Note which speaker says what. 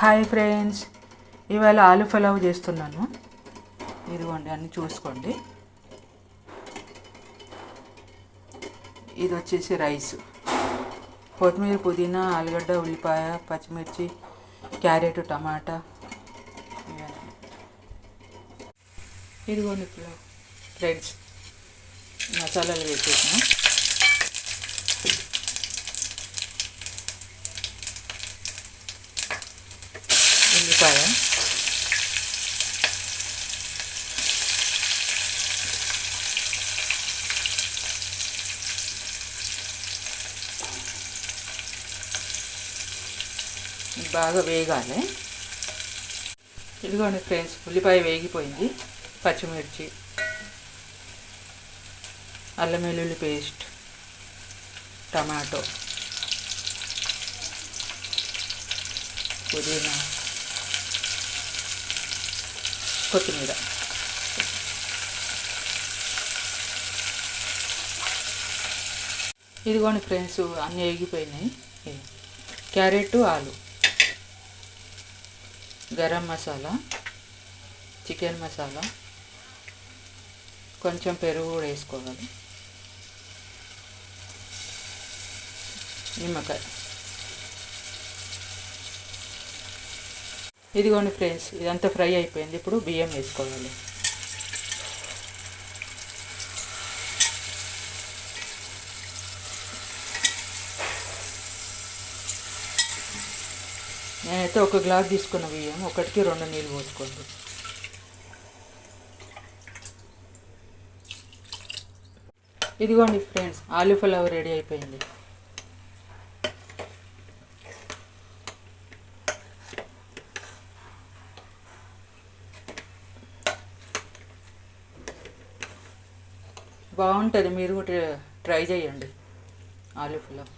Speaker 1: Hi friends, ఇవాళ ఆలు పలావ్ చేస్తున్నాను. ఇదిగోండి, అన్నీ చూసుకోండి. ఇది వచ్చేసి రైస్, కొత్తిమీర, పుదీనా, ఆలుగడ్డ, ఉల్లిపాయ, పచ్చిమిర్చి, క్యారెట్, టమాటా ఇవన్నీ. ఇదిగోండి ఫ్రెండ్స్, మసాలాలు వేసేసిన ఉల్లిపాయ, బాగా వేగాలి. ఇదిగోండి ఫ్రెండ్స్, ఉల్లిపాయ వేగిపోయింది. పచ్చిమిర్చి, అల్లం వెల్లుల్లి పేస్ట్, టమాటో, పుదీనా, కొత్తిమీర. ఇదిగోండి ఫ్రెండ్స్, అన్నీ వేగిపోయినాయి. క్యారెట్, ఆలు, గరం మసాలా, చికెన్ మసాలా, కొంచెం పెరుగు కూడా వేసుకోవాలి, నిమ్మకాయ. ఇదిగోండి ఫ్రెండ్స్, ఇదంతా ఫ్రై అయిపోయింది. ఇప్పుడు బియ్యం వేసుకోవాలి. నేనైతే ఒక గ్లాస్ తీసుకున్న బియ్యం, ఒకటికి 2 నీళ్ళు పోసుకోండి. ఇదిగోండి ఫ్రెండ్స్, ఆలు పలావ్ రెడీ అయిపోయింది. బాగుంటుంది, మీరు కూడా ట్రై చేయండి ఆలు పలావ్.